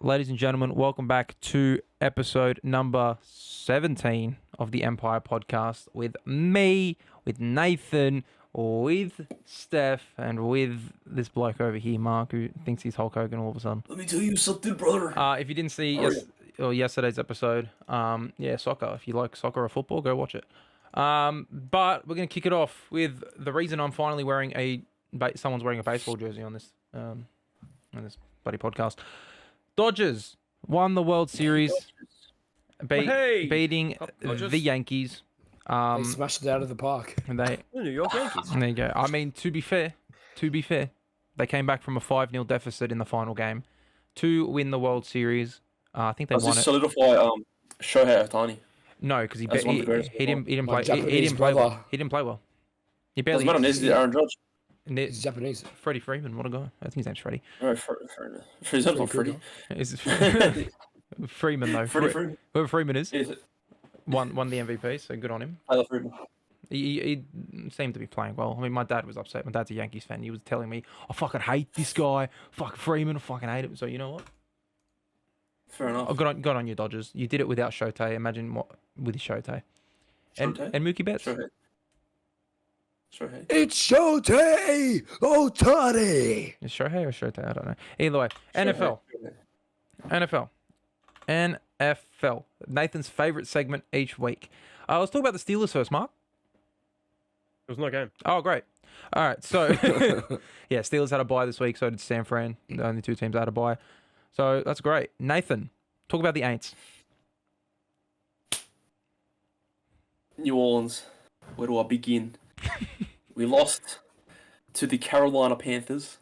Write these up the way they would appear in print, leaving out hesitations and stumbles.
ladies and gentlemen, welcome back to episode number 17 of the MPYR podcast with me, with Nathan, with Steph, and with this bloke over here, Mark, who thinks he's Hulk Hogan all of a sudden. Let me tell you something, brother. If you didn't see yesterday's episode, soccer. If you like soccer or football, go watch it. But we're going to kick it off with the reason I'm finally wearing someone's wearing a baseball jersey on this bloody podcast. Dodgers won the World Series, beating the Yankees. They smashed it out of the park. And The New York Yankees. there you go. I mean, to be fair, they came back from a 5-0 deficit in the final game to win the World Series. I think they won it. Solidify Shohei Ohtani. No, because he That's one of the greatest didn't play. My He didn't Japanese play well. brother. He didn't play well. He Doesn't barely. matter. Neither did Aaron Judge. He's Japanese. Freddie Freeman, what a guy! I think his name's Freddie. No, He's not Freddie. Is Freeman though? Freddie Freeman. Whoever Freeman is, Is it? won the MVP, so good on him. Tyler Freeman. He seemed to be playing well. I mean, my dad was upset. My dad's a Yankees fan. He was telling me, I fucking hate this guy. Fuck Freeman. I fucking hate him. So you know what? Fair enough. Oh, good on you, Dodgers. You did it without Shohei. Imagine what with Shohei. And Shohei? Mookie Betts. Shohei. It's Shohei Ohtani. Is Shohei or Shohei? I don't know. Either way, NFL. NFL. Nathan's favorite segment each week. Let's talk about the Steelers first, Mark. It was no game. Oh, great. All right, so yeah, Steelers had a bye this week, so did San Fran. The only two teams had a bye. So that's great. Nathan, talk about the Aints. New Orleans. Where do I begin? We lost to the Carolina Panthers,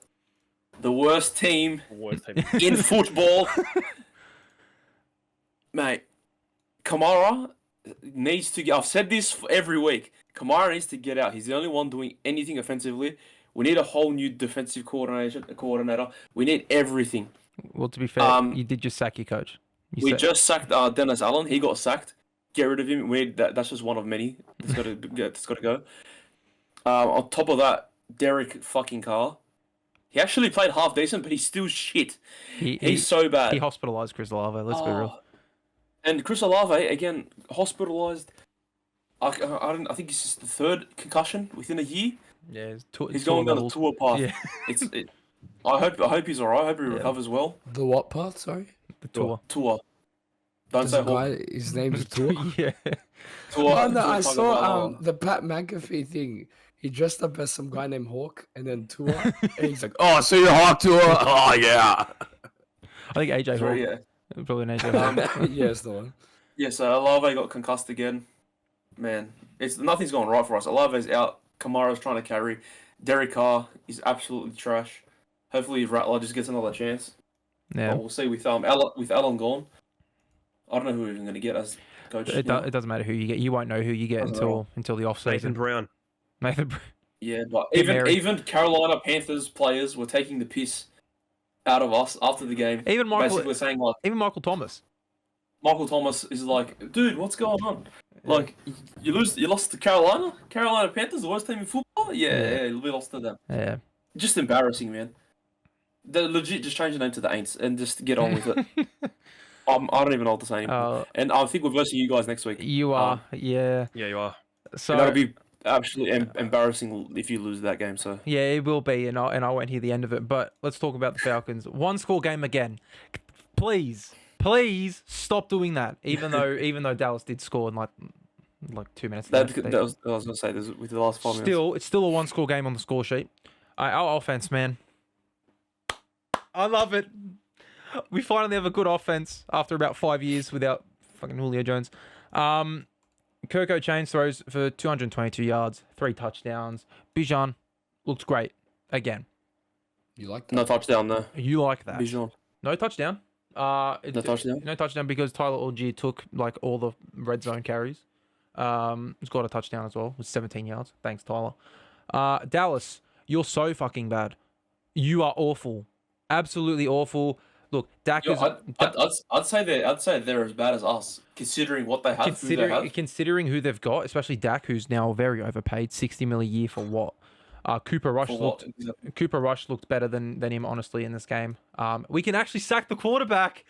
the worst team Worst team. in football. Mate, Kamara needs to get... I've said this every week. Kamara needs to get out. He's the only one doing anything offensively. We need a whole new defensive coordinator. We need everything. Well, to be fair, you did just sack your coach. We just sacked Dennis Allen. He got sacked. Get rid of him. That's just one of many. It's got to go. On top of that, Derek fucking Carr. He actually played half decent, but he's still shit. He's so bad. He hospitalized Chris Olave. Let's be real. And Chris Olave again hospitalized. I think it's just the third concussion within a year. Yeah, He's going down the tour path. Yeah. I hope he's alright. I hope he recovers well. The what path? Sorry. The tour. Tour. Don't There's say a guy. His name's Tua. Yeah. Tour. Oh no! Tour I saw Tagovailoa. the Pat McAfee thing. He dressed up as some guy named Hawk, and then Tua, and he's like, "Oh, so you're Hawk Tua? Oh yeah." I think AJ Sorry, Hawk. yeah. Probably an AJ Hawk. Yeah, it's the one. Yeah, so Olave got concussed again. Man, nothing's going right for us. Olave's out. Kamara's trying to carry. Derek Carr is absolutely trash. Hopefully Rattler just gets another chance. Yeah. But we'll see with Allen gone. I don't know who we're even going to get as coach. It doesn't matter who you get. You won't know who you get until the off Nathan season. Brown. Yeah, but Get married. even Carolina Panthers players were taking the piss out of us after the game. Even basically saying like Michael Thomas. Michael Thomas is like, dude, what's going on? Like you lost to Carolina Panthers, the worst team in football. Yeah, we lost to them. Yeah. Just embarrassing, man. They're legit just change the name to the Aints and just get on with it. I don't even know what to say anymore. And I think we're versing you guys next week. You are, yeah. Yeah, you are. So that'll be absolutely embarrassing if you lose that game. So yeah, it will be, and I won't hear the end of it. But let's talk about the Falcons. 1-score game again. Please stop doing that. Even though Dallas did score in like 2 minutes. I was gonna say this with the last 5 minutes. It's still a 1-score game on the score sheet. Our offense, man. I love it. We finally have a good offense after about 5 years without fucking Julio Jones. Kirko Chains throws for 222 yards, 3 touchdowns. Bijan looks great again. You like that? No touchdown though. You like that? Bijan. No touchdown. No touchdown. No touchdown because Tyler Algier took like all the red zone carries. He's got a touchdown as well with 17 yards. Thanks, Tyler. Dallas, you're so fucking bad. You are awful. Absolutely awful. Look, Dak is. I'd say they're as bad as us, considering what they have. Considering who they've got, especially Dak, who's now very overpaid, $60 million a year for what? Cooper Rush For what? looked better than him, honestly, in this game. We can actually sack the quarterback,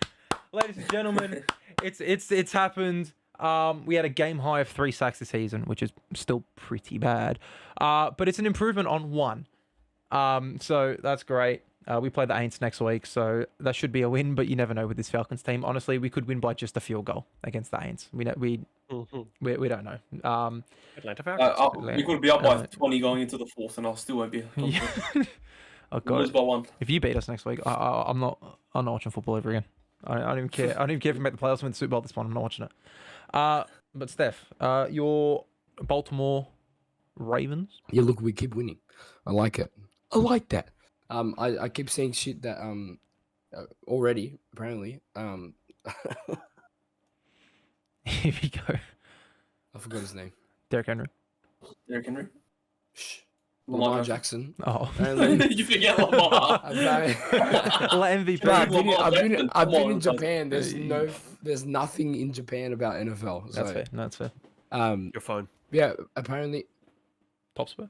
ladies and gentlemen. It's happened. We had a game high of 3 sacks this season, which is still pretty bad. But it's an improvement on 1. So that's great. We play the Aints next week, so that should be a win. But you never know with this Falcons team. Honestly, we could win by just a field goal against the Aints. We don't know. Atlanta Falcons. We could be up by 20 going into the 4th, and I still won't be. Yeah. Oh We'll lose god. by 1. If you beat us next week, I'm not watching football ever again. I don't even care. I don't even care if we make the playoffs and win the Super Bowl this one. I'm not watching it. But Steph, your Baltimore Ravens. Yeah, look, we keep winning. I like it. I like that. I keep saying shit that already apparently. Here we go. I forgot his name. Derrick Henry. Derrick Henry. Shh. Lamar Lamar Jackson. Oh. Apparently, You forget Lamar. MVP. I've been in Japan. There's nothing in Japan about NFL. So, That's fair. No, that's fair. Your phone. yeah, apparently, Top spur.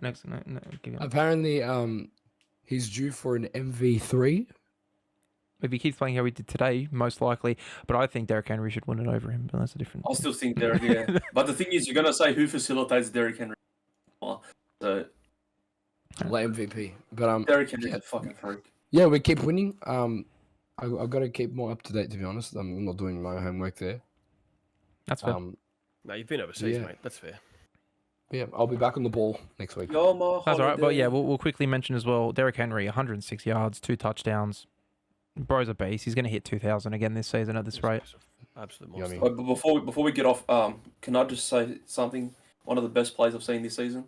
Next, no, give me a- apparently, he's due for an MV3. If he keeps playing how he did today, most likely. But I think Derrick Henry should win it over him. But that's a different. I still think Derrick, yeah. But the thing is, you're gonna say who facilitates Derrick Henry. So Like MVP. But Derrick Henry's yeah. a fucking freak. Yeah, we keep winning. I've got to keep more up to date, to be honest. I'm not doing my homework there. That's fair. No, you've been overseas, Yeah. mate. That's fair. Yeah, I'll be back on the ball next week. You're my That's all right. But holiday. yeah, we'll quickly mention as well. Derrick Henry, 106 yards, 2 touchdowns. Bro's a beast. He's going to hit 2,000 again this season at this rate. Absolute Yummy. monster. But before we get off, can I just say something? One of the best plays I've seen this season.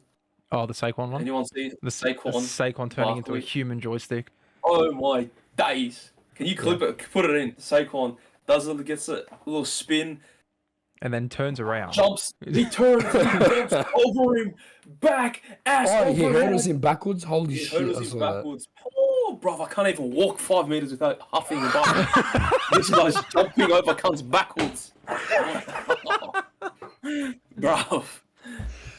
Oh, the Saquon one. Anyone see The Saquon turning into a Barkley. human joystick. Oh my days! Can you clip it? Put it in. Saquon gets a little spin, And then turns around. jumps. He turns, jumps over him, back ass Oh, over he him. hurdles him backwards. Holy He shit! I hurdles him saw that. backwards. Oh, bruv, I can't even walk 5 meters without huffing and buffing. This guy's jumping over, comes backwards. Bruv.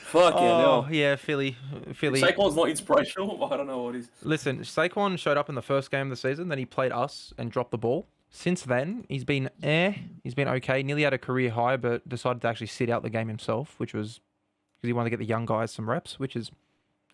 Fucking Oh, hell. yeah, Philly. Saquon's not inspirational, but I don't know what is. Listen, Saquon showed up in the first game of the season. Then he played us and dropped the ball. Since then, he's been He's been okay. Nearly had a career high, but decided to actually sit out the game himself, which was because he wanted to get the young guys some reps, which is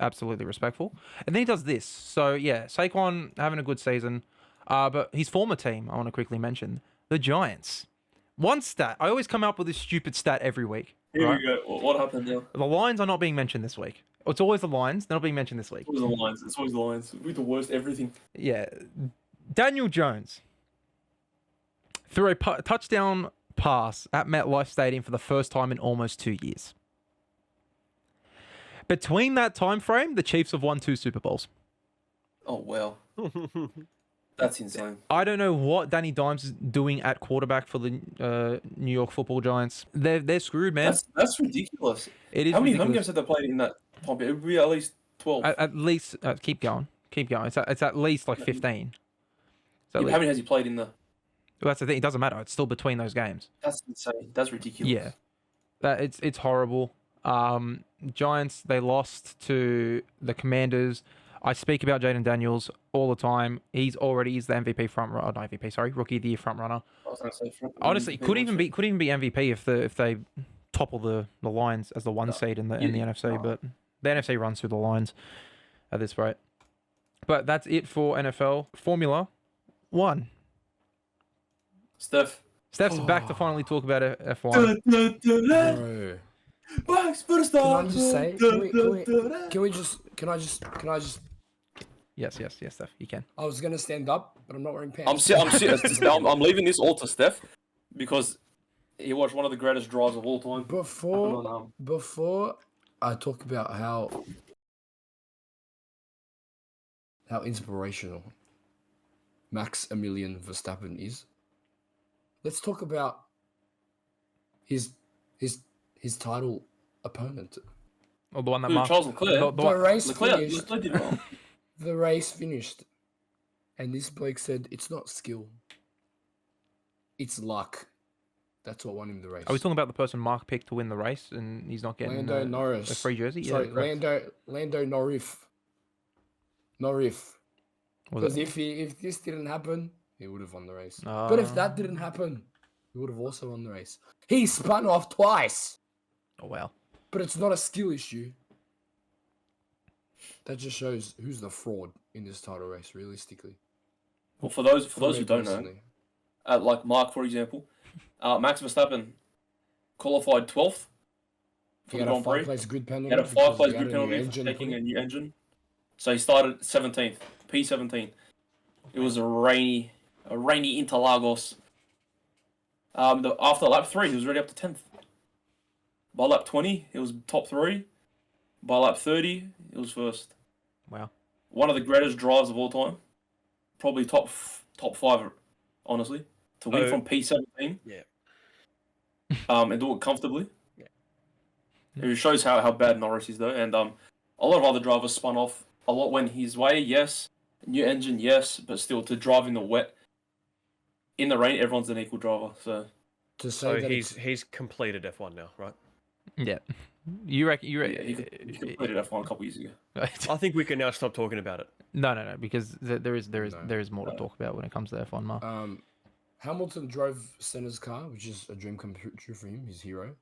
absolutely respectful. And then he does this. So, yeah, Saquon having a good season. But his former team, I want to quickly mention, the Giants. One stat. I always come up with this stupid stat every week. Here right? we go. What happened now? The Lions are not being mentioned this week. It's always the Lions. They're not being mentioned this week. It's always the Lions. It's always the Lions. We're the worst everything. Yeah. Daniel Jones threw a touchdown pass at MetLife Stadium for the first time in almost 2 years. Between that time frame, the Chiefs have won 2 Super Bowls. Oh, wow. That's insane. I don't know what Danny Dimes is doing at quarterback for the New York Football Giants. They're screwed, man. That's ridiculous. It is How many ridiculous. games have they played in that time? It would be at least 12. At least, keep going. It's at least like 15. So How many has he played in the... well, that's the thing. It doesn't matter. It's still between those games. That's insane. That's ridiculous. Yeah, it's horrible. Giants, they lost to the Commanders. I speak about Jaden Daniels all the time. He's the MVP front runner. Not MVP, sorry, Rookie of the Year front runner. I was gonna say Honestly, could even be MVP if they topple the Lions as the 1 seed in the NFC. But the NFC runs through the Lions at this rate. But that's it for NFL Formula 1. Steph's Oh. Back to finally talk about F1. Bro. Max Verstappen. Can I just say? Can I just? Yes, Steph, you can. I was gonna stand up, but I'm not wearing pants. I'm leaving this all to Steph because he was one of the greatest drives of all time. Before I talk about how inspirational Maximilian Verstappen is, let's talk about his title opponent. Or the one that Who, marked Charles Leclerc? The race finished. Leclerc did well. The race finished, and this bloke said it's not skill, it's luck. That's what won him the race. Are we talking about the person Mark picked to win the race and he's not getting Lando a Norris. free jersey? Sorry, Yeah, correct. Lando Norris. Norris. Was Because it? if this didn't happen, he would have won the race. But if that didn't happen, he would have also won the race. He spun off twice. Oh, wow. But it's not a skill issue. That just shows who's the fraud in this title race, realistically. Well, for those who me don't know, personally. like Mark, for example, Max Verstappen qualified 12th for He the had a Grand Prix. 5-place grid He penalty. had a because 5-place he had grid a new penalty for engine taking put a in. new engine. So he started 17th, P17. It was a rainy Interlagos. After lap 3, he was already up to 10th. By lap 20, it was top 3. By lap 30, it was first. Wow. One of the greatest drives of all time. Probably top 5, honestly. To win from P17. Yeah. And do it comfortably. Yeah. It shows how bad Norris is though. And a lot of other drivers spun off a lot went his way, yes. New engine, yes, but still to drive in the wet, in the rain, everyone's an equal driver. So To say he's completed F1 now, right? Yeah. You reckon? yeah, he completed F1 a couple years ago. I think we can now stop talking about it. No, because there is more to No. talk about when it comes to F1, Mark. Hamilton drove Senna's car, which is a dream come true for him, his hero.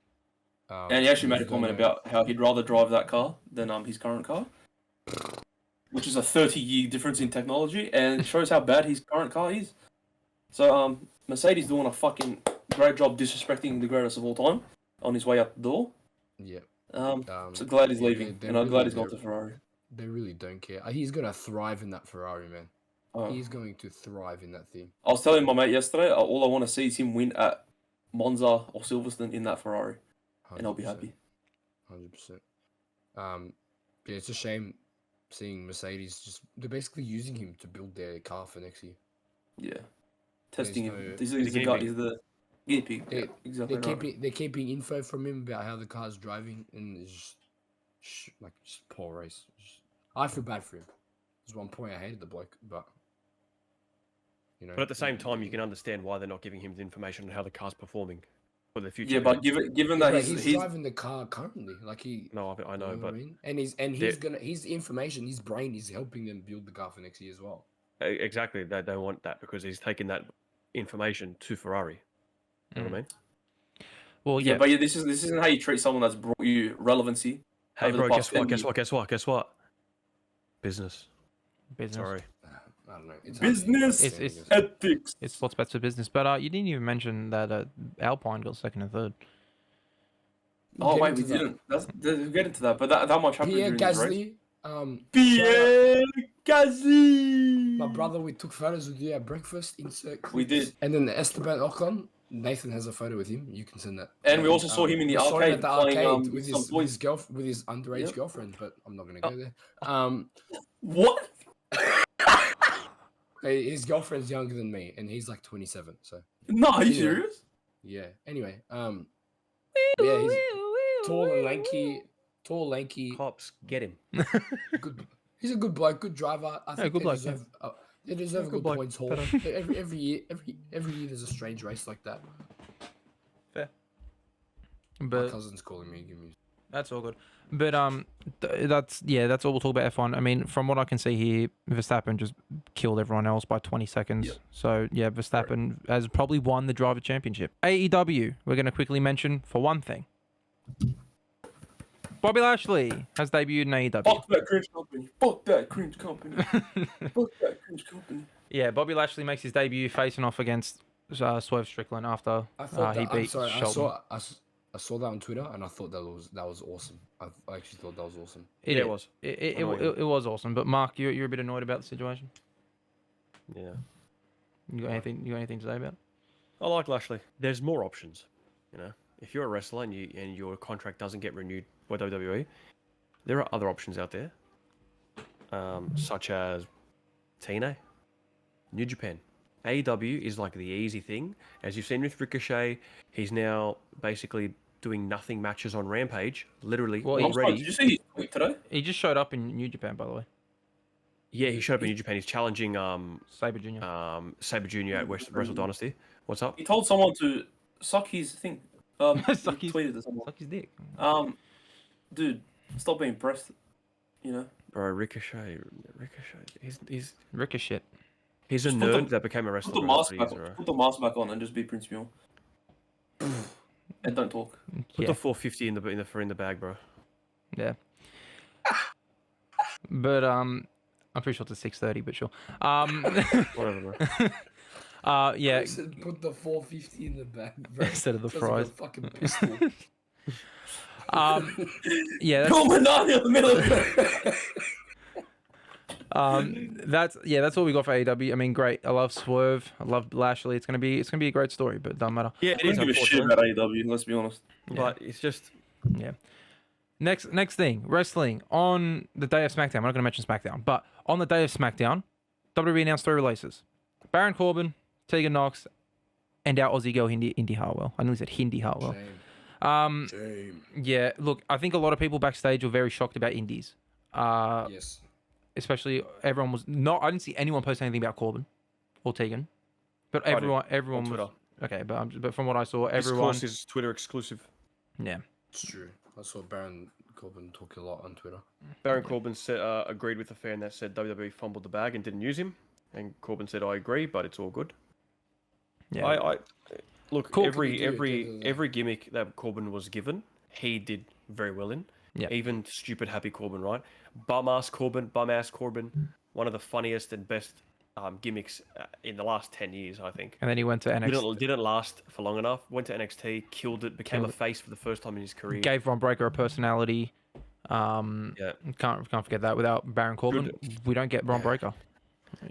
And he actually made a those comment don't know- about how he'd rather drive that car than his current car, which is a 30-year difference in technology, and it shows how bad his current car is. So Mercedes doing a fucking great job disrespecting the greatest of all time on his way out the door. Yeah. So glad he's yeah, leaving, they and I'm glad he's really gone to Ferrari. They really don't care. He's gonna thrive in that Ferrari, man. Oh. He's going to thrive in that thing. I was telling my mate yesterday, all I want to see is him win at Monza or Silverstone in that Ferrari, and I'll be happy. 100%. Yeah, it's a shame seeing Mercedes they're basically using him to build their car for next year. Yeah, testing him. no- He's guinea the guy. pig. He's the guinea pig. They- Yeah, exactly. They're keeping info from him about how the car's driving, and it's just poor race. I feel bad for him. There's one point I hated the bloke, but you know. But at the same time, you can understand why they're not giving him the information on how the car's performing for the future. Yeah, but given Yeah, that but he's driving the car currently, like he. No, I know, You know what but I mean? And his information, his brain is helping them build the car for next year as well. exactly, they don't want that because he's taking that information to Ferrari. You know what I mean? Well, yeah, yeah. but this isn't how you treat someone that's brought you relevancy. Hey, over the bro, past guess what? Business. Business. Sorry. I don't know. It's Business. It's- Ethics. It's sports bets for business. But you didn't even mention that Alpine got second and third. Oh wait, we didn't. We'll get into that, but that much happened Pierre during the race. Gasly. Pierre Gasly. My brother, we took photos with you at breakfast. Insert. We clips. did. And then the Esteban Ocon. Nathan has a photo with him. You can send that. And we also saw him in the we saw him arcade at the playing arcade with some his toys. with his underage Yep. girlfriend, but I'm not gonna Oh. go there. What? His girlfriend's younger than me, and he's like 27. So No, are you Yeah. serious? yeah. Anyway, yeah, he's tall and lanky. Cops, get him. Good. He's a good bloke, good driver. I think good bloke, they deserve good good bloke. points haul. Every year there's a strange race like that. Fair. My But cousin's calling me. Give me. that's all good. But that's all we'll talk about F1. I mean, from what I can see here, Verstappen just killed everyone else by 20 seconds. Yep. So yeah, Verstappen has probably won the driver championship. AEW, we're going to quickly mention for one thing. Bobby Lashley has debuted in AEW. Fuck that cringe company. Fuck that cringe company. Fuck that cringe company. Yeah, Bobby Lashley makes his debut facing off against Swerve Strickland after I thought he that, I'm beat sorry, Shelton. I saw that on Twitter, and I thought that was awesome. I actually thought that was awesome. Yeah, it was. It was awesome. But Mark, you're a bit annoyed about the situation. Yeah. You got anything to say about it? I like Lashley. There's more options. You know, if you're a wrestler and your contract doesn't get renewed by WWE, there are other options out there, such as TNA, New Japan. AEW is like the easy thing. As you've seen with Ricochet, he's now basically doing nothing matches on Rampage. Literally, Well, I'm sorry, already. did you see his tweet today? He just showed up in New Japan, by the way. Yeah, he showed up in New Japan. He's challenging Saber Junior. Saber Junior at Wrestle Dynasty. What's up? He told someone to suck his thing. Suck He his- tweeted to someone. Suck his dick. Dude, stop being pressed. You know. Bro, Ricochet. Ricochet. He's a Just put nerd the- that became a wrestler. Put the bro, mask that's back. what he is, bro. Put the mask back on and just be Prince Mule. And don't talk. Put Yeah. the 450 in the bag, bro. Yeah. But I'm pretty sure it's 6:30, but sure. Whatever, bro. Yeah. I said put the 450 in the bag, bro. Instead of the Sounds like fries. a fucking pistol. Yeah. That's, Pull Manani in the middle of it. that's what we got for AEW. I mean, great. I love Swerve. I love Lashley. It's gonna be a great story, but it doesn't matter. Yeah, it I is don't give a shit unfortunate, about AEW, let's be honest. but it's just Yeah. Next thing, wrestling on the day of SmackDown. I'm not going to mention SmackDown, but on the day of SmackDown, WWE announced 3 releases: Baron Corbin, Tegan Nox, and our Aussie girl Indy Hartwell. I nearly said Hindi Hartwell. Shame. Yeah. Look, I think a lot of people backstage were very shocked about Indies. Yes. Especially everyone was not. I didn't see anyone post anything about Corbin or Tegan, but everyone on was Twitter. okay. But from what I saw, This everyone. course is Twitter exclusive. Yeah. It's true. I saw Baron Corbin talk a lot on Twitter. Baron Corbin said, agreed with the fan that said WWE fumbled the bag and didn't use him, and Corbin said, "I agree, but it's all good." Yeah. I look Cool. every gimmick that Corbin was given, he did very well in. Yeah. Even stupid happy Corbin, right? Bum ass Corbin, one of the funniest and best gimmicks in the last 10 years, I think. And then he went to NXT. Didn't last for long enough. Went to NXT, killed it, became a face for the first time in his career. Gave Ron Breaker a personality. Yeah. Can't forget that. Without Baron Corbin, we don't get Ron Breaker.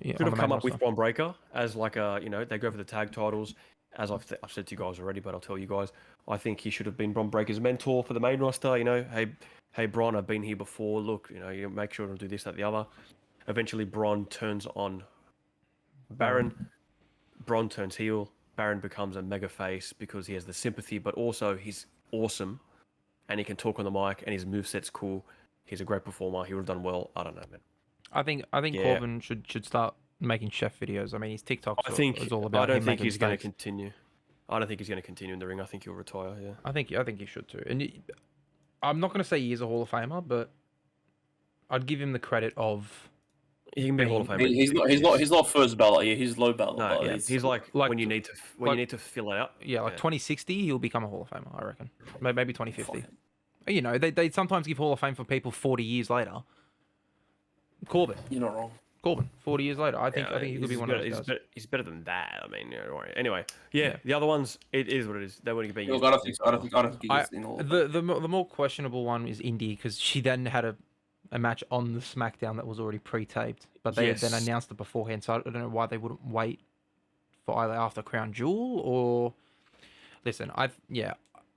Yeah, Could on have the come main up with roster. Ron Breaker as like a, they go for the tag titles. As I've said to you guys already, but I'll tell you guys, I think he should have been Bron Breaker's mentor for the main roster. Hey, Bron, I've been here before. Look, you make sure to do this, that, the other. Eventually, Bron turns on Baron. Bron turns heel. Baron becomes a mega face because he has the sympathy, but also he's awesome, and he can talk on the mic, and his moveset's cool. He's a great performer. He would have done well. I don't know, man. I think Yeah. Corbin should start making chef videos. I mean, his TikTok is all about. I don't him think making he's going to mistakes. continue. I don't think he's going to continue in the ring. I think he'll retire. Yeah. I think he should too. And I'm not going to say he is a Hall of Famer, but I'd give him the credit of. He can be a Hall of Famer. He's not first ballot. Yeah, he's low ballot. No, but yeah. He's like when you need to fill it out. Yeah, like 2060, he'll become a Hall of Famer. I reckon. Maybe 2050. They sometimes give Hall of Fame for people 40 years later. Corbin, You're not wrong. 40 years later. I think he could be one of those guys. He's better than that. I mean, don't worry. Anyway, yeah, the other ones, it is what it is. They wouldn't be. Look, I don't think he gets in all. The more questionable one is Indy because she then had a match on the SmackDown that was already pre-taped, but they then announced it beforehand. So I don't know why they wouldn't wait for either after Crown Jewel or. Listen, I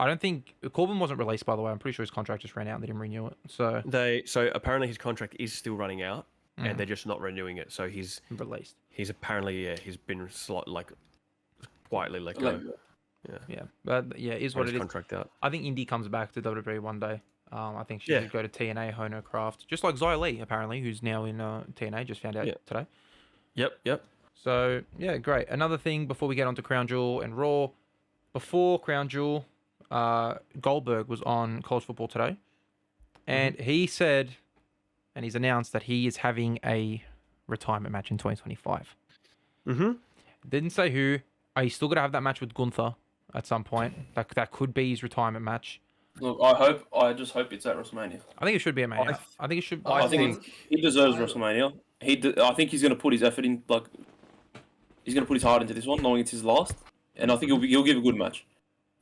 don't think Corbin wasn't released. By the way, I'm pretty sure his contract just ran out and they didn't renew it. So apparently his contract is still running out, and they're just not renewing it. So he's released. He's apparently he's been quietly let go. Yeah, but is what it is. Contract out. I think Indy comes back to WWE one day. I think she should go to TNA, hone her craft, just like Xia Li apparently, who's now in TNA. Just found out today. Yep. So yeah, great. Another thing before we get onto Crown Jewel and Raw, before Crown Jewel, Goldberg was on College Football Today, and he said, and he's announced that he is having a retirement match in 2025. Didn't say who. He's still gonna have that match with Gunther at some point. That could be his retirement match. Look, I just hope it's at WrestleMania. I think it should be a Mania. I think it should. I think he deserves WrestleMania. I think he's going to put his effort in. He's going to put his heart into this one, knowing it's his last. And I think he'll give a good match.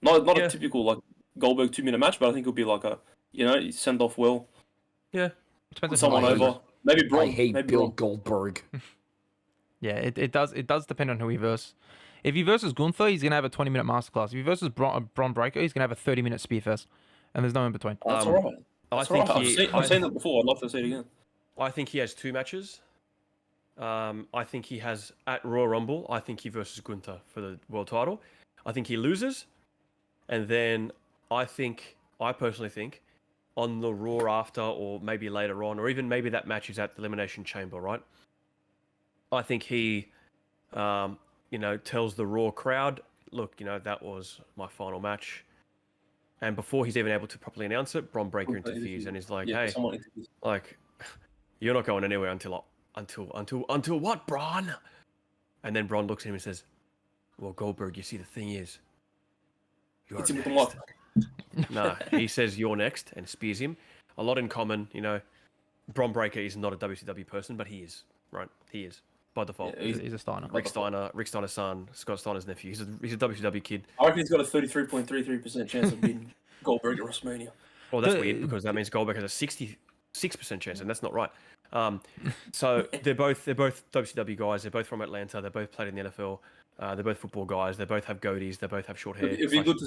Not a typical Goldberg 2-minute match, but I think it'll be like a send off well. Yeah, depends on someone over. Maybe Braun. I hate maybe Bill Braun. Goldberg. Yeah, it does depend on who he versus. If he versus Gunther, he's gonna have a 20-minute masterclass. If he versus Bron Breakker, he's gonna have a 30-minute spearfest, and there's no in between. That's alright. I've seen that before. I'd love to see it again. I think he has 2 matches. I think he has at Royal Rumble. I think he versus Gunther for the world title. I think he loses, and then I personally think on the Raw after, or maybe later on, or even maybe that match is at the Elimination Chamber, right? I think he, tells the Raw crowd look, that was my final match. And before he's even able to properly announce it, Bron Breakker interferes and he's like, Yeah, hey, someone interviews. like, you're not going anywhere until what, Bron? And then Bron looks at him and says, well, Goldberg, you see, the thing is, you're Hits him with the next. mic. Nah, he says you're next and spears him. A lot in common, Bron Breakker is not a WCW person, but he is, right? He is, by default. Yeah, He's a Steiner. Rick Steiner's son, Scott Steiner's nephew. He's a WCW kid. I reckon he's got a 33.33% chance of beating Goldberg at WrestleMania. Well, that's weird because that means Goldberg has a 66% chance, and that's not right. So they're both WCW guys. They're both from Atlanta. They both played in the NFL. They're both football guys. They both have goatees. They both have short hair. It'd be good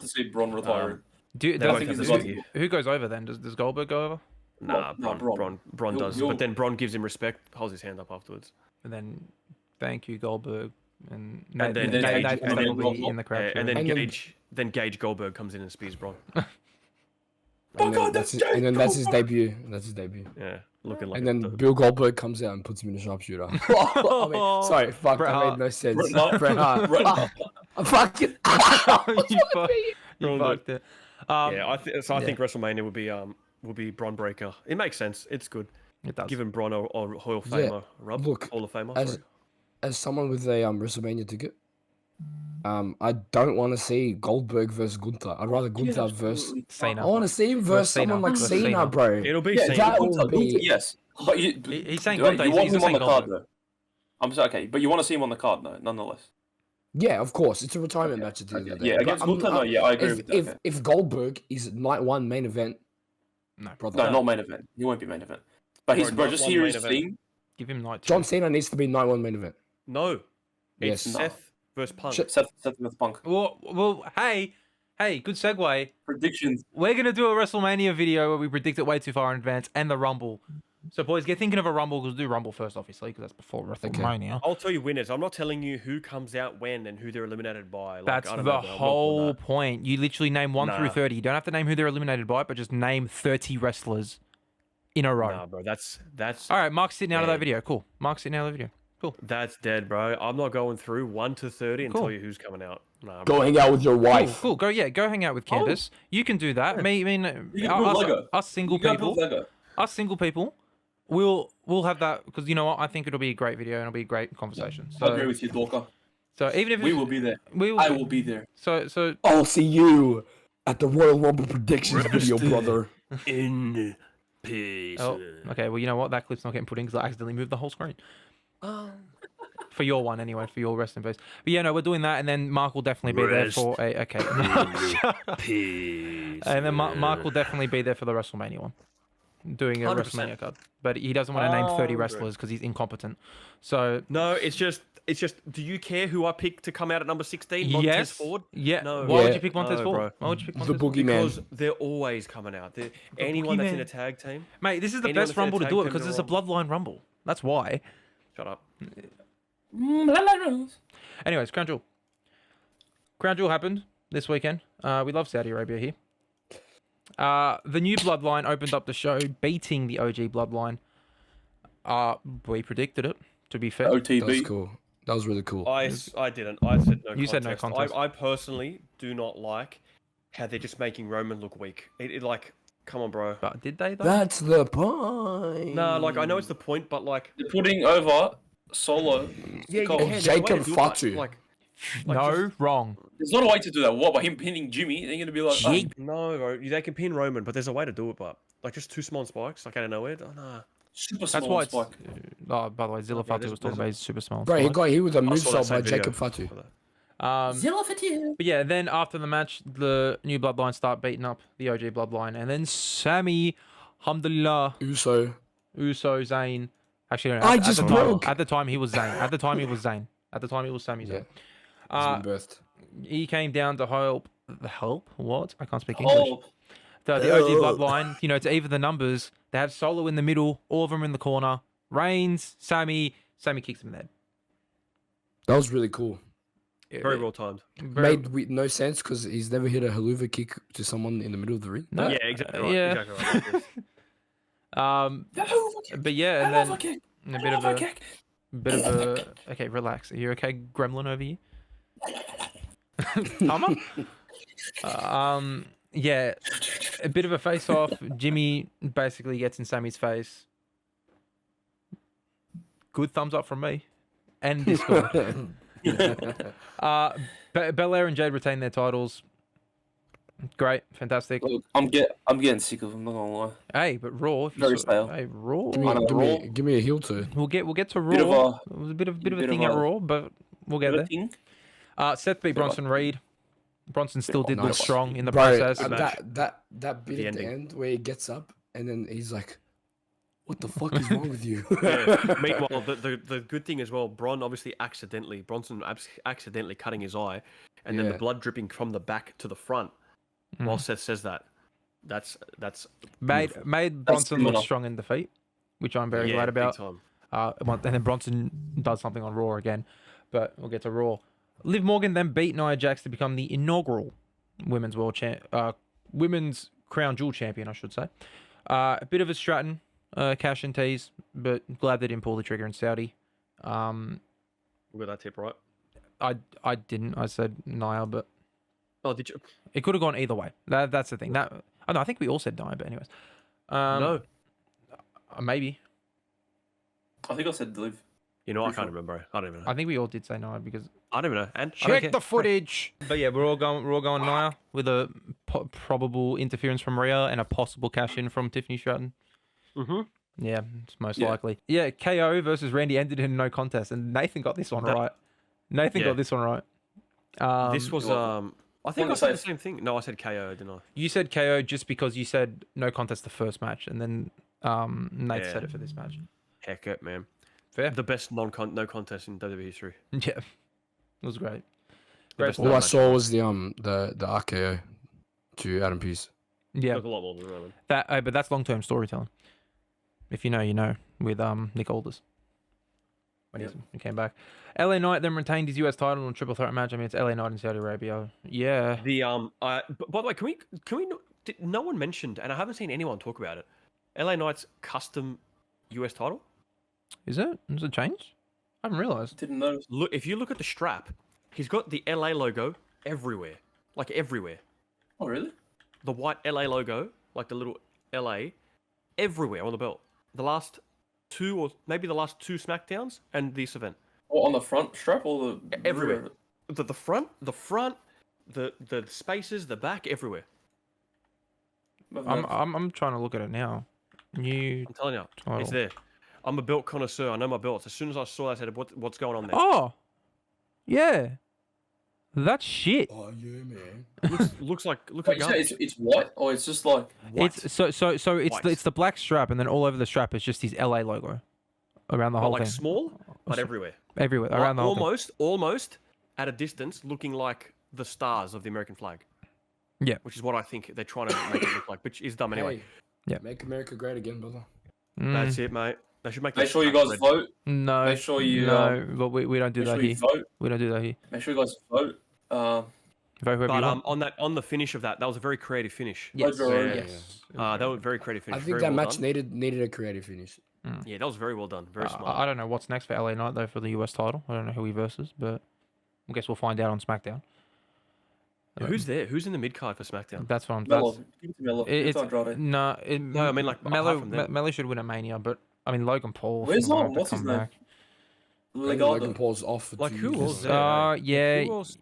to see Bron retiring. Who goes over then? Does Goldberg go over? Nah, Bron. Bron does. But then Bron gives him respect, holds his hand up afterwards. And then, thank you, Goldberg. And then Nathan will be in the crowd. and then And Gage Goldberg comes in and spears Bron. That's his debut. That's his debut. Yeah, looking like. And then Bill Goldberg comes out and puts him in a sharpshooter. Sorry, fuck, Bret that Hart. made no sense. Bret Hart. Bret Hart. I'm fucking. You fucked it. I think WrestleMania would be Bron Breakker. It makes sense. It's good. It does. Giving Bron or Hall of Famer rub. Look, Hall of Famer. as- Sorry. As someone with a WrestleMania ticket, I don't want to see Goldberg versus Gunther. I'd rather Gunther versus. Cena. I want to see him versus someone like Versus Cena, Cena. bro. It'll be Yeah, Cena. that will be. Yes, but He's saying you Gunther. want He's him on saying the card Goldberg. though. I'm sorry, okay, but you want to see him on the card though, nonetheless. Yeah, of course, it's a retirement match at the end of the day. Yeah, against But Gunther, no, yeah, I agree with that. If okay. if Goldberg is night one main event, No. brother, No, not main event. He won't be main event. But he's Bro, just not hear one his main event. theme. Give him night. John Cena needs to be night one main event. No. It's Yes. Seth versus Punk. Shit. Seth with Punk. Well, hey, good segue. Predictions. We're gonna do a WrestleMania video where we predict it way too far in advance, and the Rumble. So, boys, get thinking of a Rumble. Because do Rumble first, obviously, because that's before WrestleMania. I'll tell you winners. I'm not telling you who comes out when and who they're eliminated by. Like, That's I don't the know, bro. I'm not whole doing that. point. You literally name 1 through Nah. 30. You don't have to name who they're eliminated by, but just name 30 wrestlers in a row. Nah, bro. That's All right, Mark's sitting out of that dead. video. Cool. Mark's sitting out of the video. Cool. That's dead, bro. I'm not going through 1 to 30 and Cool. tell you who's coming out. Nah, Go bro. hang out with your wife. Cool. Go hang out with Candace. You can do that. Us single people. We'll have that because you know what? I think it'll be a great video and it'll be a great conversation. I agree with you, Dorka. So even if We will be there. I will be there. So I'll see you at the Royal Rumble predictions video, brother. In peace. oh, okay. Well, you know what? That clip's not getting put in because I accidentally moved the whole screen. For your one anyway, for your rest in peace. But yeah, no, we're doing that, and then Mark will definitely be there for a okay. Peace. And then Mark will definitely be there for the WrestleMania one, doing a 100%. WrestleMania card. But he doesn't want to name 30 wrestlers because he's incompetent. So No, it's just. Do you care who I pick to come out at number 16? Montez yes, Ford? yeah. No. Why would Yeah. you pick Montez No, Ford? bro. Why would you pick The Montez Ford? boogeyman. Because they're always coming out. Anyone that's in boogeyman. a tag team. Mate, this is the Anyone best that's in a Rumble to tag do it team, because they're it's a bloodline Rumble. That's why. Shut up. Anyways, Crown Jewel. Crown Jewel happened this weekend. We love Saudi Arabia here. The new bloodline opened up the show, beating the OG bloodline. We predicted it, to be fair. That was OTB. cool. That was really cool. I didn't. I said no. You said no contest. I personally do not like how they're just making Roman look weak. It like, come on, bro. But did they though? That's the point. Nah, like I know it's the point, but like, They're putting over Solo. yeah, you Cole. can. There's a way Jacob to do it, but, Fatu. Like, no, wrong. There's not a way to do that. What, by him pinning Jimmy? They're going to be like, Jake. no, bro. They can pin Roman, but there's a way to do it, but like just 2 small spikes, like out of nowhere. Oh, nah. super That's small why it's. spike. Oh, by the way, Zilla Yeah, Fatu there's- was talking there's about his super small. Bro, he spike. got hit with a I saw that moonsault same by video Jacob Fatu. for that. But yeah, then after the match, the new bloodline start beating up the OG bloodline, and then Sammy, alhamdulillah, Uso. Zayn. Actually, no, I at just the broke. Time, at the time, he was Zayn. At the time, he was Zayn. At the time, he was Sami Yeah. Zayn. He's been birthed. He came down to help. Help? What? I can't speak English. Oh, The OG bloodline, to even the numbers. They have Solo in the middle, all of them in the corner. Reigns, Sammy kicks him in the head. That was really cool. Very well timed. No sense because he's never hit a haluva kick to someone in the middle of the ring. No. Yeah, exactly right. yeah. Exactly right. But yeah, and then a bit of a. Okay, relax. Are you okay, Gremlin over here? Hummer. Yeah, a bit of a face-off. Jimmy basically gets in Sammy's face. Good thumbs up from me, and Discord. Belair and Jade retain their titles. Great, fantastic. Look, I'm getting sick of them. Not gonna lie. Hey, but Raw. If you Very saw, stale. hey, Raw. Give me a heel turn. We'll get to Raw. Bit of a- it was a bit of a bit thing of at a- Raw, but we'll get Got a there. thing? Seth beat Bronson Reed. Bronson still did look Nice. strong in the Bro, process. that bit The at the ending. end where he gets up and then he's like, "What the fuck is wrong with you?" Yeah. Meanwhile, the good thing as well, Bronson accidentally cutting his eye, and then the Yeah. blood dripping from the back to the front. While Seth says that, that's Made Bronson look criminal. strong in defeat, which I'm very glad big about. time. And then Bronson does something on Raw again, but we'll get to Raw. Liv Morgan then beat Nia Jax to become the inaugural women's women's crown jewel champion, I should say. A bit of a Stratton cash and tease, but glad they didn't pull the trigger in Saudi. We got that tip right. I didn't. I said Nia, but Oh, did you? it could have gone either way. That's the thing. I think we all said Nia, but anyways. No. Maybe. I think I said Liv. You know, I Pretty can't sure. remember. I don't even know. I think we all did say Nia because I don't even know. And I don't check care. the footage. But yeah, we're all going Nia with a probable interference from Rhea and a possible cash in from Tiffany Stratton. Mhm. Yeah, it's most Yeah. likely. Yeah, KO versus Randy ended in no contest, and Nathan got this one right. Nathan Yeah. got this one right. This was well, I think I'm I said the safe. same thing. No, I said KO, didn't I? You said KO just because you said no contest the first match, and then Nate Yeah. said it for this match. Heck it, man. Fair. The best no contest in WWE history. Yeah, it was great. The Great best All I match. saw was the RKO to Adam Pearce. Yeah, Look a lot more than Roman. but that's long-term storytelling. If you know, you know. With Nick Aldis when Yep. he came back. LA Knight then retained his US title in a triple threat match. I mean, it's LA Knight in Saudi Arabia. Yeah. The by the way, can we no one mentioned, and I haven't seen anyone talk about it. LA Knight's custom US title. Is it? Has it changed? I haven't realized. Didn't notice. Look, if you look at the strap, he's got the LA logo everywhere, like everywhere. Oh, really? The white LA logo, like the little LA, everywhere on the belt. The last two SmackDowns and this event. Or on the front strap or the Everywhere. rear? The front, the spaces, the back, everywhere. I'm trying to look at it now. New I'm telling you, title. it's there. I'm a belt connoisseur. I know my belts. As soon as I saw that, I said, "What's going on there?" Oh, yeah. That's shit. Oh yeah, man. Looks like Wait, you say garbage. it's white or it's just like White. It's so it's White. the black strap, and then all over the strap is just his LA logo around the But whole like thing, small, but everywhere. everywhere Like around the whole thing. almost at a distance, looking like the stars of the American flag. Yeah. Which is what I think they're trying to make it look like, which is dumb anyway. Hey, Yeah. Make America great again, brother. That's it, mate. They should make. make the sure you strap guys red. vote. No, Make sure you no, but we don't do make that sure here. you vote. We don't do that here. Make sure you guys vote. Vote whoever But you want. on the finish of that was a very creative finish. Yes. Vote Yes. That was a very creative finish. I think very that well match done. needed a creative finish. Yeah, that was very well done. Very smart. I don't know what's next for LA Knight though for the US title. I don't know who he versus, but I guess we'll find out on SmackDown. Who's there? Who's in the mid card for SmackDown? That's what I'm. Mello. That's, Give it to Mello. it, Give it it's to Andrade. no. No, I mean, like, Mello. apart from them. Mello should win at Mania, but I mean Logan Paul. Where's still might have on? to What's his come name? back. Logan Legado. Paul's off for Like, 2 who years. was there? Yeah. Who else,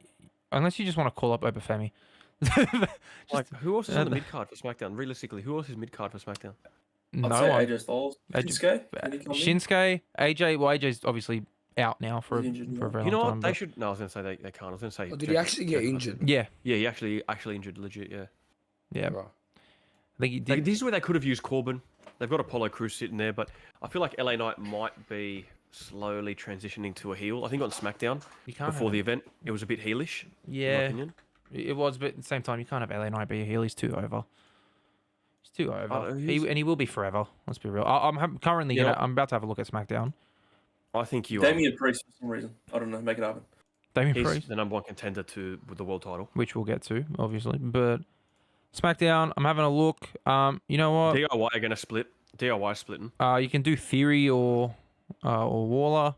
Unless you just want to call up Obafemi. who else is on the uh, mid card for SmackDown? Realistically, who else is mid card for SmackDown? No I'd say one. AJ Styles. AJ Shinsuke. Can he come in? Shinsuke, AJ. Well, AJ's obviously out now for He's injured, for a yeah. very You know long what? time. They but- should. No, I was gonna say they can't. I was gonna say. Oh, did he actually get injured? Yeah, Yeah, he actually injured, legit. Yeah. yeah. Right. I think he did. This is where they could have used Corbin. They've got Apollo Crews sitting there, but I feel like LA Knight might be slowly transitioning to a heel. I think on SmackDown You can't before have the event, it was a bit heelish. In my Yeah, opinion. it was, but at the same time, you can't have LA Knight be a heel. He's too over. He's too over. he's- He will be forever. Let's be real. I'm currently You know- I'm about to have a look at SmackDown. I think you Damian Priest for some reason. I don't know. Make it happen. Damien He's Priest, the number one contender with the world title. which we'll get to, obviously. But SmackDown, I'm having a look. You know what? DIY are gonna split. DIY splitting. You can do Theory or Waller.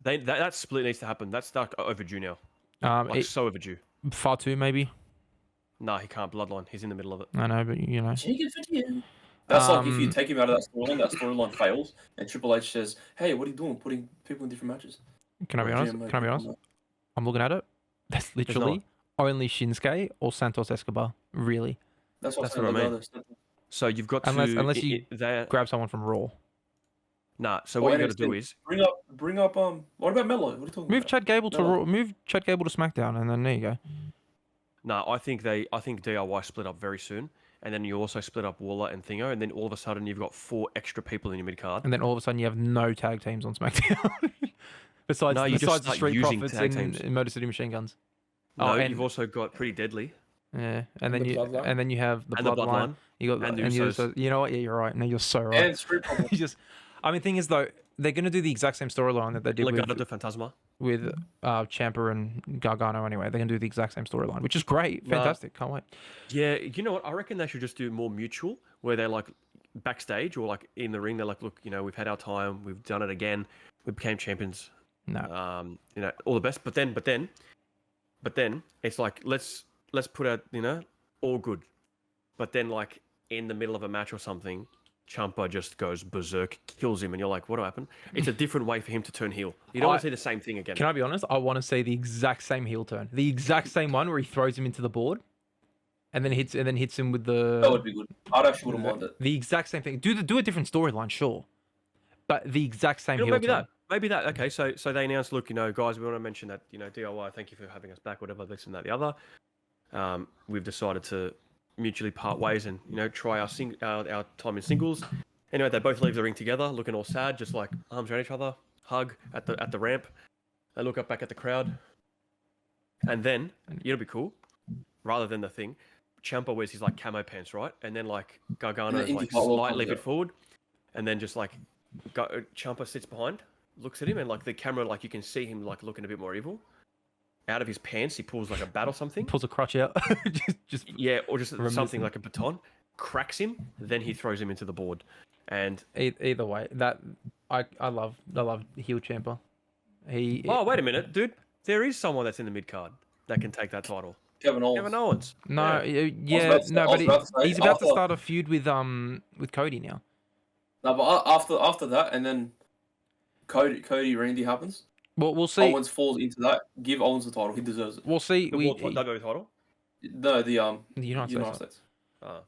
That split needs to happen. That's like overdue now. Um, Like it- so overdue. Fatu maybe. Nah, he can't bloodline. He's in the middle of it. I know, but you know. Chicken for you. That's like if you Um, take him out of that storyline fails, and Triple H says, "Hey, what are you doing? Putting people in different matches." Can I be Or honest? GM, Can I be honest? I'm looking at it. That's no literally only Shinsuke or Santos Escobar. Really, That's That's what what I I mean. So you've got Unless- to unless you they grab someone from Raw. nah. So what you got to do is bring up. What about Melo? What are you talking Move about? Chad Gable to Melo. Raw. Move Chad Gable to SmackDown, and then there you go. nah. I think DIY split up very soon, and then you also split up Waller and Thingo, and then all of a sudden you've got 4 extra people in your mid card. And then all of a sudden you have no tag teams on SmackDown. besides No, you just besides the start Street using Profits tag and, teams. and Motor City Machine Guns. No, and you've also got Pretty Deadly yeah, and then the you Bloodline? and then you have the and the Bloodline. Bloodline. You got and the and you Usos. you know what? Yeah, you're right. No, you're so right. And Street Profits. You just, I mean, thing is though, they're gonna do the exact same storyline that they did Legado de Fantasma. with Ciampa and Gargano. Anyway, they're gonna do the exact same storyline, which is great, Nah. fantastic. Can't wait. Yeah, you know what? I reckon they should just do more mutual, where they're like backstage or like in the ring. They're like, look, you know, we've had our time, we've done it again, we became champions. No, You know, all the best. But then, it's like let's put out, you know, all good. But then, like in the middle of a match or something, Ciampa just goes berserk, kills him, and you're like, what happened? It's a different way for him to turn heel. You don't want to see the same thing again. can I be honest? I want to see the exact same heel turn, the exact same one where he throws him into the board, and then hits him with the. That would be good. I actually wouldn't mind it. The exact same thing. Do a different storyline, sure, but the exact same You know, heel maybe turn. that. Maybe that. Okay, so they announced, look, you know, guys, we want to mention that, you know, DIY, thank you for having us back, whatever, this and that, the other. We've decided to mutually part ways and, you know, try our time in singles. Anyway, they both leave the ring together, looking all sad, just like arms around each other, hug at the ramp. They look up back at the crowd, and then it'll be cool. Rather than the thing, Ciampa wears his like camo pants, right? And then like Gargano is like slightly a bit forward, and then just like Ciampa sits behind, looks at him, and like the camera, like you can see him like looking a bit more evil. Out of his pants, he pulls like a bat or something. Pulls a crotch out. just Yeah, or just Reminiscent. something like a baton. Cracks him, then he throws him into the board. And either way, that I love heel Ciampa. He oh, wait a minute, dude. There is someone that's in the mid card that can take that title. Kevin Owens. Kevin Owens. no Yeah. yeah about to say- no, I but was about to say, he's about to after- start a feud with Cody now. No, but after that, and then Cody Randy happens. Well, we'll see. Owens falls into that. Give Owens the title. He deserves it. We'll see. The World WWE title. No, the the United States. States.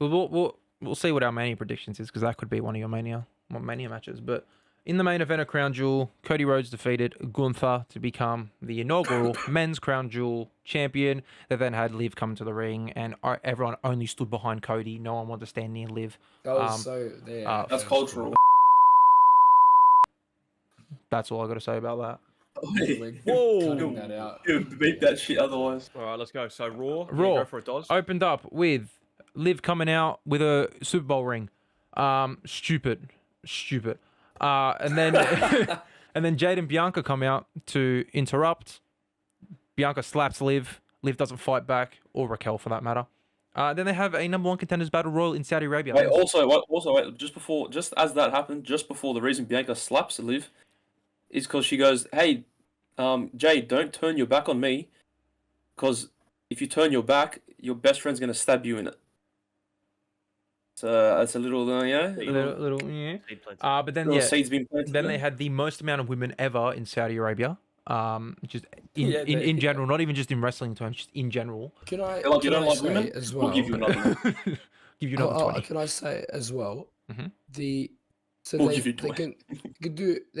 We'll see what our Mania predictions is because that could be one of your Mania matches. But in the main event of Crown Jewel, Cody Rhodes defeated Gunther to become the inaugural Men's Crown Jewel champion. They then had Liv come to the ring, and everyone only stood behind Cody. No one wanted to stand near Liv. That was That's cultural. That's all I got to say about that. Whoa. Cutting that out. Dude, beat that shit otherwise. All right, let's go. So Raw. Raw. Go for it, Doz. Opened up with Liv coming out with a Super Bowl ring. Stupid. And then and then Jade and Bianca come out to interrupt. Bianca slaps Liv. Liv doesn't fight back, or Raquel for that matter. Then they have a number 1 contenders battle royal in Saudi Arabia. Wait, wait, just as that happened, just before the reason Bianca slaps Liv is because she goes, "Hey, Jade, don't turn your back on me, because if you turn your back, your best friend's gonna stab you in it." So it's a little, little yeah. Seed planted. But then little yeah, seeds being planted. then there. they had the most amount of women ever in Saudi Arabia. Just Yeah, in general, not even just in wrestling terms, just in general. Can I? Like, you can don't I like say women? as We'll well? give you another one. Give you another 20. Can I say as well? Mhm. We'll They give you they 20.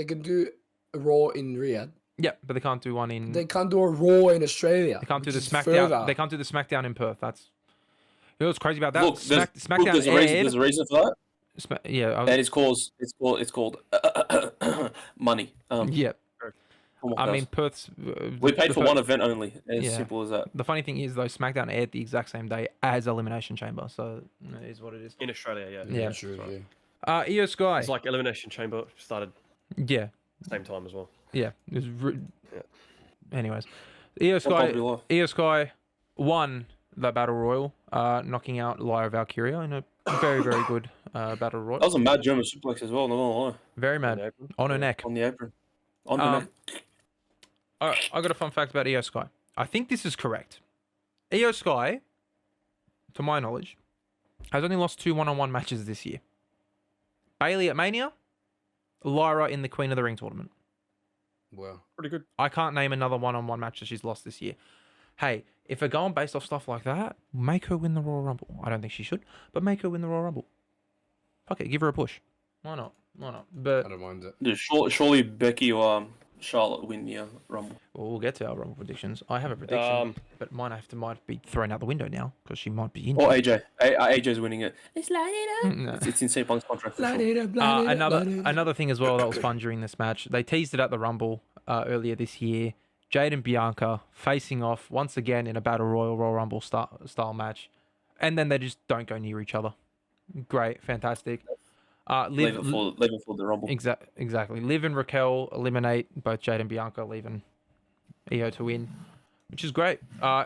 can do a Raw in Riyadh. Yeah, but they can't do one in. They can't do a Raw in Australia. They can't do which the is SmackDown. further. They can't do the SmackDown in Perth. That's. You know what's crazy about that? Look, SmackDown there's aired. a reason for that, Yeah, and it's called money. yeah. Come on, I guys. mean, Perth's. we paid the for fir- one event only. As Yeah. simple as that. The funny thing is, though, SmackDown aired the exact same day as Elimination Chamber, so it is what it is. In Australia, yeah. Yeah. True, Right. yeah. Io Sky. It's like Elimination Chamber started Yeah, same time as well. yeah. It was Yeah. Anyways, Io What Sky. popular life. Io Sky won the Battle Royal, knocking out Lyra Valkyria in a very, very good Battle Royal. That was a mad German suplex as well. Not gonna lie. Very In mad. the apron. On her neck. On the apron. On the Um, neck. Alright, I got a fun fact about Io Sky. I think this is correct. Io Sky, to my knowledge, has only lost 2 one-on-one matches this year. Bailey at Mania, Lyra in the Queen of the Ring tournament. Well, Pretty good. I can't name another one-on-one match that she's lost this year. Hey, if we're going based off stuff like that, make her win the Royal Rumble. I don't think she should, but make her win the Royal Rumble. Fuck it, give her a push. Why not? Why not? But I don't mind it. Yeah, surely Becky or Charlotte win the Rumble. we'll get to our Rumble predictions. I have a prediction, but might be thrown out the window now because she might be injured. Or AJ. AJ's winning it. It's light it up. No. It's in CM Punk's contract. For sure. Another thing as well that was fun during this match. They teased it at the Rumble earlier this year. Jade and Bianca facing off once again in a Battle Royal Rumble style match, and then they just don't go near each other. Great, fantastic. Leave it for the Rumble. Exactly. Liv and Raquel eliminate both Jade and Bianca, leaving Io to win, which is great.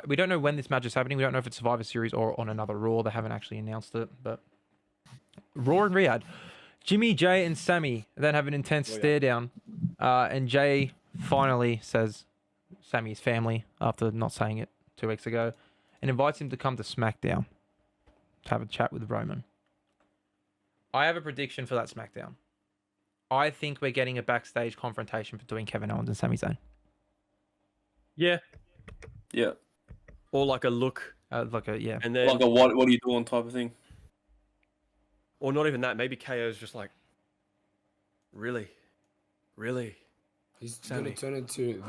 We don't know when this match is happening. We don't know if it's Survivor Series or on another Raw. They haven't actually announced it, but Raw and Riyadh. Jimmy, Jay, and Sammy then have an intense stare down, and Jay finally says Sammy's family after not saying it 2 weeks ago, and invites him to come to SmackDown to have a chat with Roman. I have a prediction for that SmackDown. I think we're getting a backstage confrontation between Kevin Owens and Sami Zayn. Yeah. Yeah. Or like a look. Yeah. And then, Like a what are you doing type of thing. or not even that. Maybe KO's just like, really? He's Sammy. gonna turn into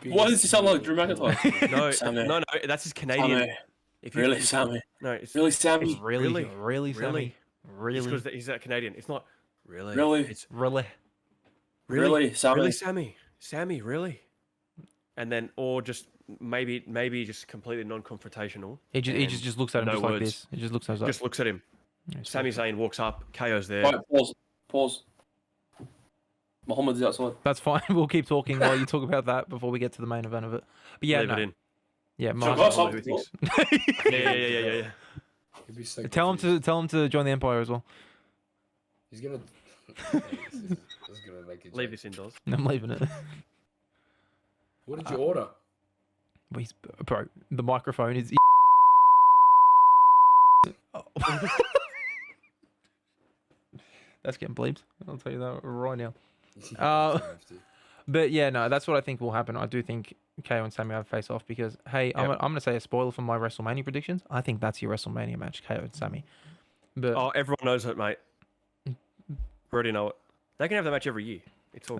the. Why does he sound like Drew McIntyre? No, Sammy. no, that's his Canadian. Sammy. If you- Really, Sammy? No, it's Really, Sammy? It's really, Really? Sammy. Really, because he's that Canadian. It's not really. Really? It's really. Really, Sammy? really Sammy, really. And then, or just maybe just completely non-confrontational. He just looks at him No just like words. this. He just looks at us. Just looks at him. Sami Zayn walks up. KO's there. Right, pause. Muhammad's outside. That's fine. We'll keep talking while you talk about that before we get to the main event of it. But yeah, Leave no. it in. Yeah, Sure, Mark, guys, I'll leave it in. Yeah. He'd be so tell him to join the Empire as well. He's gonna. This is gonna make it. Leave this indoors. I'm leaving it. What did you order? Bro, the microphone is. Oh. That's getting bleeped. I'll tell you that right now. But yeah, no, that's what I think will happen. I do think KO and Sami have face off because, hey, I'm going to say a spoiler for my WrestleMania predictions. I think that's your WrestleMania match, KO and Sami. But Oh, everyone knows it, mate. We already know it. They can have that match every year. It's all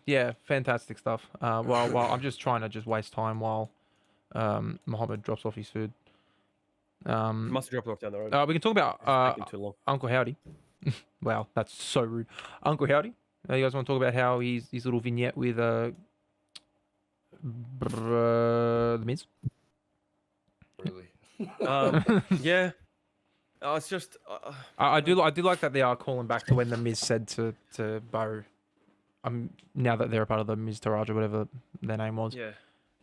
yeah, fantastic stuff. While I'm just trying to just waste time while Muhammad drops off his food. must have dropped off down the road. We can talk It's about taking too long. Uncle Howdy. Wow, that's so rude. Uncle Howdy. You guys want to talk about how his little vignette with the Miz? Really? Yeah. It's just. I do like that they are calling back to when the Miz said to Bo, now that they're a part of the Miz Taraj or whatever their name was, Yeah.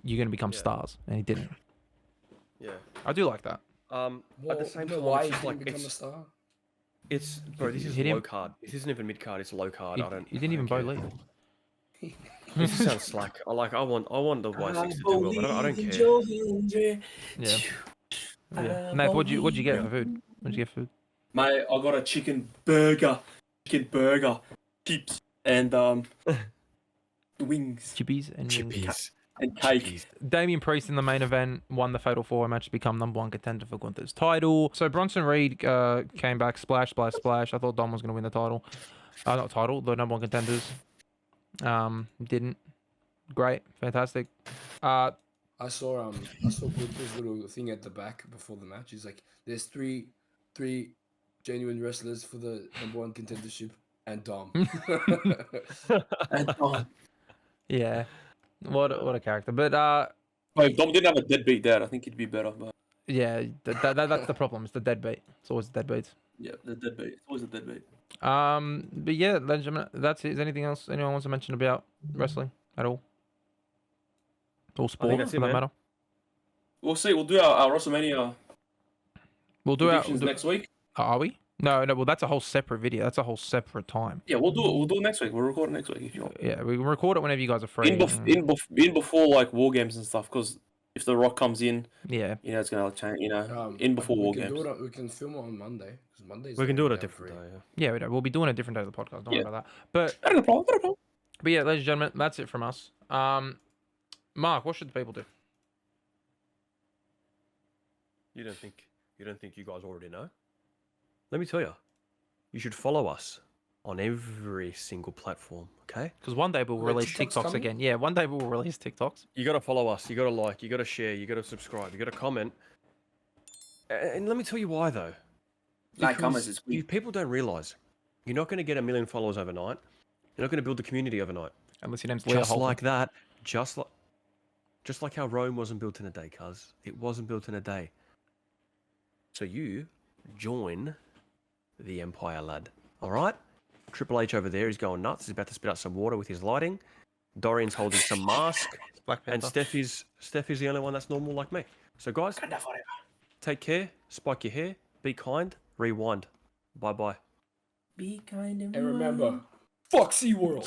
you're going to become Yeah. stars, and he didn't. Yeah. I do like that. Well, At the same you know time, why it's he just didn't like become a it's star? bro. This is Hit him. low card. This isn't even mid card. It's low card. He, I don't. he didn't even I Bo don't care. leave. This just sounds slack. I want the Y6 to do well, but I don't care. Yeah. Yeah. Nate, what'd you get for food? What'd you get for food? Mate, I got a chicken burger, chips, and wings Chippies and wings. Chippies. and cake. Damian Priest in the main event won the Fatal 4 match to become number 1 contender for Gunther's title. So Bronson Reed came back, splash. I thought Dom was going to win the title. Not title, the number 1 contenders. Didn't. Great, fantastic. I saw Gunther's little thing at the back before the match. He's like, "There's three genuine wrestlers for the number 1 contendership, and Dom." And Yeah, what a character. But wait, Dom didn't have a deadbeat dad. I think he'd be better, but yeah, that's the problem. It's the deadbeat. It's always the deadbeats. yeah, the deadbeat. It's always a deadbeat. But yeah, ladies and gentlemen, that's it. Is there anything else anyone wants to mention about wrestling at all? Or sport, that's for it, that man. matter. We'll see. We'll do our WrestleMania We'll do our. predictions next week. Are we? No, well, that's a whole separate video. That's a whole separate time. Yeah, we'll do it. We'll do it next week. We'll record it next week if you want. Yeah, we can record it whenever you guys are free. In before like war games and stuff, because if the Rock comes in, Yeah. you know it's gonna change. You know, in before war games. We can film it on Monday because Monday's. We can do it the a only day I'm different free. day. Yeah, we'll be doing a different day of the podcast. Don't worry Yeah. about that. But Not a problem. Not a problem. yeah, ladies and gentlemen, that's it from us. Mark, what should the people do? You don't think you guys already know? Let me tell you. You should follow us on every single platform, okay? Because one day we'll Wait, release TikTok's TikToks coming? again. Yeah, one day we'll release TikToks. You gotta follow us, you gotta like, you gotta share, you gotta subscribe, you gotta comment. And let me tell you why though. Like, comments Because is weak. people don't realise you're not gonna get 1 million followers overnight. You're not gonna build the community overnight. Unless your name's Leah Just Holton. like that, just like how Rome wasn't built in a day, cuz. It wasn't built in a day. So you join the Empire, lad. Alright? Triple H over there is going nuts. He's about to spit out some water with his lighting. Dorian's holding some mask. Black And Panther. Steph is the only one that's normal like me. So guys, take care, spike your hair, be kind, rewind. Bye bye. Be kind And remember, fuck SeaWorld.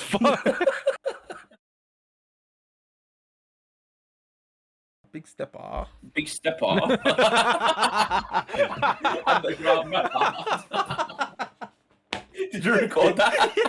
Big stepper. Big stepper. Underground metal. Did you record that?